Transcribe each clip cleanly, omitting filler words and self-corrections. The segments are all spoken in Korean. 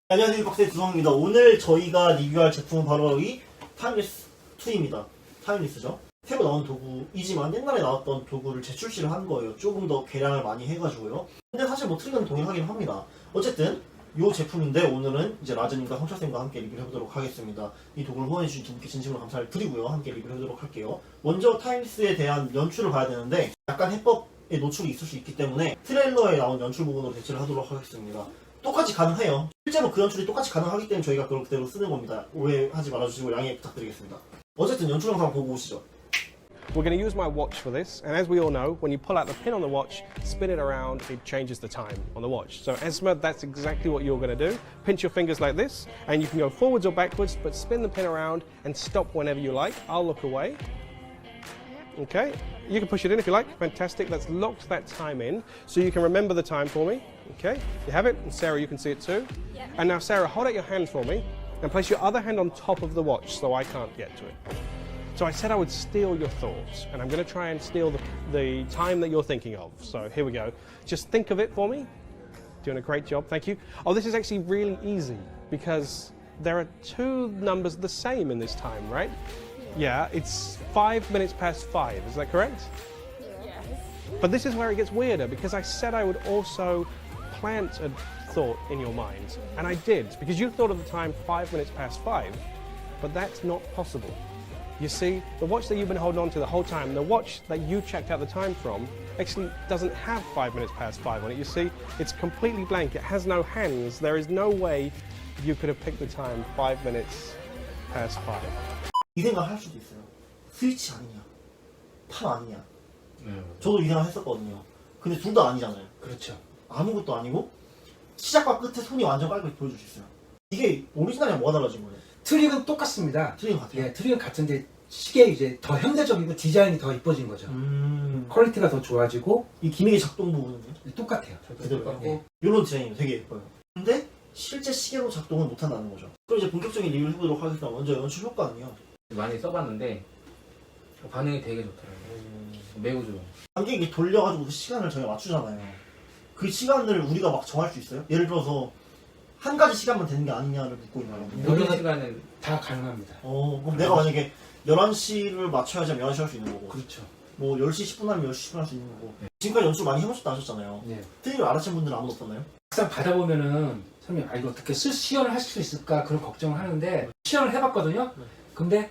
안녕하세요, 박스의 두성입니다. 오늘 저희가 리뷰할 제품은 바로 이 타임리스 2입니다. 타임리스죠. 새로 나온 도구이지만 옛날에 나왔던 도구를 재출시를 한 거예요. 조금 더 개량을 많이 해가지고요. 근데 사실 뭐 트릭은 동일하긴 합니다. 어쨌든 이 제품인데 오늘은 이제 라즈님과 성철쌤과 함께 리뷰를 해보도록 하겠습니다. 이 도구를 후원해주신 두 분께 진심으로 감사를 드리고요. 함께 리뷰를 해보도록 할게요. 먼저 타임리스에 대한 연출을 봐야 되는데 약간 해법에 노출이 있을 수 있기 때문에 트레일러에 나온 연출 부분으로 대체를 하도록 하겠습니다. 똑같이 가능해요. 실제로 그 연출이 똑같이 가능하기 때문에 저희가 그걸 그대로 쓰는 겁니다. 오해하지 말아주시고 양해 부탁드리겠습니다. 어쨌든 연출 영상 보고 오시죠. We're going to use my watch for this, and as we all know, when you pull out the pin on the watch, spin it around, it changes the time on the watch. So Esma, that's exactly what you're going to do. Pinch your fingers like this, and you can go forwards or backwards, but spin the pin around and stop whenever you like. I'll look away. Okay, you can push it in if you like. Fantastic, that's locked that time in, so you can remember the time for me. Okay, you have it, and Sarah, you can see it too. Yeah. And now Sarah, hold out your hand for me, and place your other hand on top of the watch so I can't get to it. So I said I would steal your thoughts, and I'm going to try and steal the time that you're thinking of. So here we go. Just think of it for me. Doing a great job, thank you. Oh, this is actually really easy because there are two numbers the same in this time, right? Yeah, it's 5 minutes past 5, is that correct? Yes. But this is where it gets weirder because I said I would also plant a thought in your mind, and I did because you thought of the time 5 minutes past 5, but that's not possible. You see, the watch that you've been holding on to the whole time, the watch that you checked out the time from, actually doesn't have 5 minutes past 5 on it. You see, it's completely blank. It has no hands. There is no way you could have picked the time 5 minutes past 5. 이 생각 할 수도 있어요. 스위치 아니냐, 판 아니냐. 네, 저도 이 생각 했었거든요. 근데 둘 다 아니잖아요. 그렇죠. 아무것도 아니고 시작과 끝에 손이 완전 깔끔히 보여줄 수 있어요. 이게 오리지널이랑 뭐가 달라진 거예요? 트릭은 똑같습니다. 트릭은 같아요. 예, 트릭은 같은데 시계 이제 더 현대적이고 디자인이 더 이뻐진 거죠. 퀄리티가 더 좋아지고 이 기믹의 작동 부분은 똑같아요. 그대로 같고 예. 이런 디자인이 되게 예뻐요. 근데 실제 시계로 작동을 못한다는 거죠. 그럼 이제 본격적인 리뷰를 해보도록 하겠습니다. 먼저 연출 효과는요. 많이 써봤는데 반응이 되게 좋더라고요. 매우 좋아요. 관객이 이게 돌려가지고 그 시간을 저희가 맞추잖아요. 그 시간을 우리가 막 정할 수 있어요? 예를 들어서 한 가지 시간만 되는 게 아니냐를 묻고 있나요? 모든 시간은 다 가능합니다. 그럼 내가 만약에 11시를 맞춰야지 11시 할 수 있는 거고 그렇죠. 뭐 10시 10분 하면 10시 10분 할 수 있는 거고 지금까지 연출 많이 해보셨다 하셨잖아요. 예. 트릭을 알아챈 분들은 아무도 없었나요? 막상 받아보면은 선생님 이거 어떻게 시연을 할 수 있을까 그런 걱정을 하는데 시연을 해봤거든요. 근데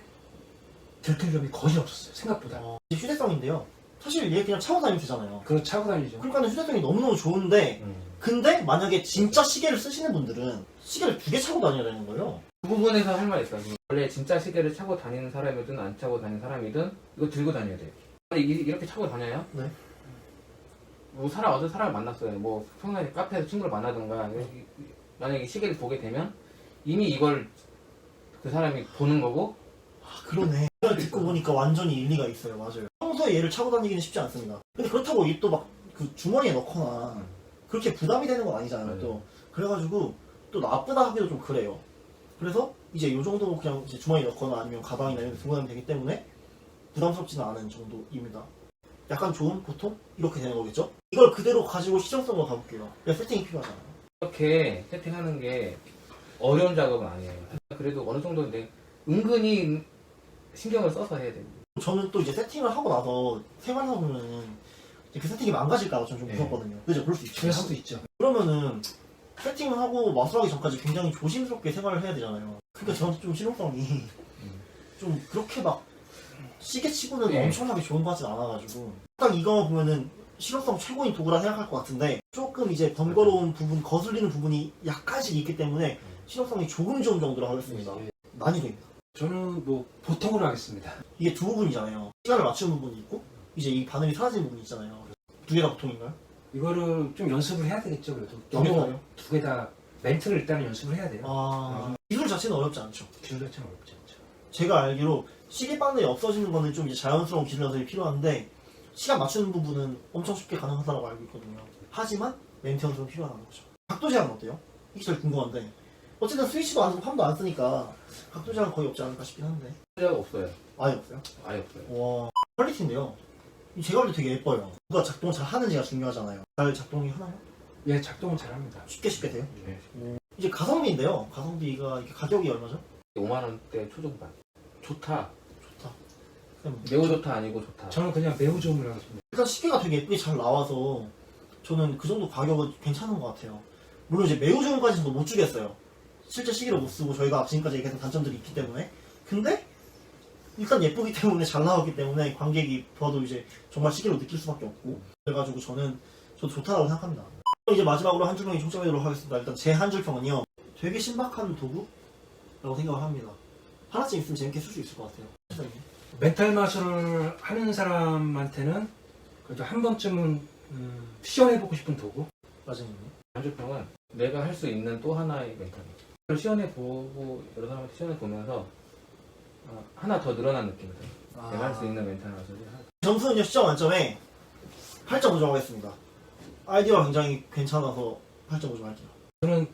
들킬 점이 거의 없었어요. 생각보다. 이제 휴대성인데요. 사실 얘 그냥 차고 다니면 되잖아요. 그거 차고 다니죠. 그러니까 휴대성이 너무너무 좋은데 근데 만약에 진짜 시계를 쓰시는 분들은 시계를 2개 차고 다녀야 되는 거예요. 그 부분에서 할 말 있어요. 원래 진짜 시계를 차고 다니는 사람이든 안 차고 다니는 사람이든 이거 들고 다녀야 돼요. 근데 이렇게 차고 다녀요? 네. 뭐 어떤 사람을 만났어요. 뭐 평소에 카페에서 친구를 만나든가 만약에 시계를 보게 되면 이미 이걸 그 사람이 보는 거고. 그러네. 이걸 듣고 보니까 완전히 일리가 있어요. 맞아요. 평소에 얘를 차고 다니기는 쉽지 않습니다. 근데 그렇다고 이 또 막 그 주머니에 넣거나 그렇게 부담이 되는 건 아니잖아요. 또 그래가지고 또 나쁘다 하기도 좀 그래요. 그래서 이제 이 정도 그냥 이제 주머니에 넣거나 아니면 가방이나 이런 데 들고 다니면 되기 때문에 부담스럽지는 않은 정도입니다. 약간 좋은 보통 이렇게 되는 거겠죠? 이걸 그대로 가지고 실용성으로 가볼게요. 세팅이 필요하잖아요. 이렇게 세팅하는 게 어려운 작업은 아니에요. 그래도 어느 정도인데 은근히 신경을 써서 해야 돼요. 저는 또 이제 세팅을 하고 나서 생활하다 보면은 그 세팅이 망가질까봐 좀 무섭거든요. 그죠? 그럴 수 있죠. 그럴 수도 있죠. 그러면은 세팅을 하고 마술하기 전까지 굉장히 조심스럽게 생활을 해야 되잖아요. 그러니까 저한테 좀 실용성이 좀 그렇게 막 시계치고는 엄청나게 좋은 것 같진 않아가지고 딱 이거 보면은 실용성 최고인 도구라 생각할 것 같은데 조금 이제 번거로운 부분, 거슬리는 부분이 약간씩 있기 때문에 실용성이 조금 좋은 정도로 하겠습니다. 난이도입니다. 저는 뭐 보통으로 하겠습니다. 이게 두 부분이잖아요. 시간을 맞추는 부분이 있고 이제 이 반응이 사라지는 부분이 있잖아요. 두 개 다 보통인가요? 이거를 좀 연습을 해야 되겠죠. 그래도 두 개 다요? 두 개 다 멘트를 일단은 연습을 해야 돼요. 기술 자체는 어렵지 않죠. 기술 자체는 어렵지 않죠. 제가 알기로 시계 바늘이 없어지는 거는 좀 이제 자연스러운 기술 연습이 필요한데 시간 맞추는 부분은 엄청 쉽게 가능하다고 알고 있거든요. 하지만 멘트 연습은 필요하다는 거죠. 각도 제한은 어때요? 이게 제일 궁금한데 어쨌든 스위치도 안 쓰고 팜도 안 쓰니까 각도 제한 거의 없지 않을까 싶긴 한데 필요가 없어요. 아예 없어요? 아예 없어요. 와 퀄리티인데요. 제가 볼 때 되게 예뻐요. 누가 작동을 잘 하는지가 중요하잖아요. 잘 작동이 하나요? 예, 작동은 잘합니다. 쉽게 돼요? 네. 이제 가성비인데요. 가성비가 이렇게 가격이 얼마죠? 5만 원대 초중반. 좋다. 좋다. 그냥 매우 좋다 아니고 좋다. 저는 그냥 매우 좋은 걸 하겠습니다. 일단 시계가 되게 예쁘게 잘 나와서 저는 그 정도 가격은 괜찮은 것 같아요. 물론 이제 매우 좋은까지는 못 주겠어요. 실제 시계를 못 쓰고 저희가 지금까지 얘기했던 단점들이 있기 때문에. 근데 일단 예쁘기 때문에 잘 나왔기 때문에 관객이 봐도 이제 정말 시계로 느낄 수밖에 없고, 그래가지고 저도 좋다라고 생각합니다. 이제 마지막으로 한 줄평이 총점해보도록 하겠습니다. 일단 제 한 줄평은요, 되게 신박한 도구라고 생각을 합니다. 하나쯤 있으면 재밌게 쓸 수 있을 것 같아요. 멘탈 마술을 하는 사람한테는 그래도 한 번쯤은 시연해보고 싶은 도구? 마지막에 한줄평은 내가 할 수 있는 또 하나의 멘탈이에요. 그걸 시연해보고 여러 사람한테 시연해보면서 하나 더 늘어난 느낌이 들어요. 내가 할 수 있는 멘탈 마술이 하나. 점수는요 10점 만점에 8.5점 하겠습니다. 아이디어가 굉장히 괜찮아서 8.5점 할게요. 저는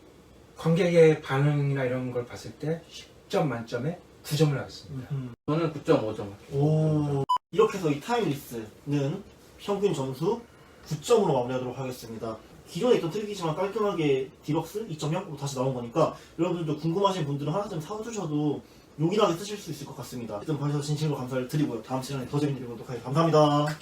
관객의 반응이나 이런 걸 봤을 때 10점 만점에 9점을 하겠습니다. 저는 9.5점. 오, 이렇게 해서 이 타임리스는 평균 점수 9점으로 마무리하도록 하겠습니다. 기존에 있던 트릭이지만 깔끔하게 디럭스 2.0으로 다시 나온 거니까 여러분들도 궁금하신 분들은 하나쯤 사주셔도 용이하게 쓰실 수 있을 것 같습니다. 일단 봐주셔서 진심으로 감사를 드리고요. 다음 시간에 더 재밌는 내용으로 뵙도록 하겠습니다. 감사합니다.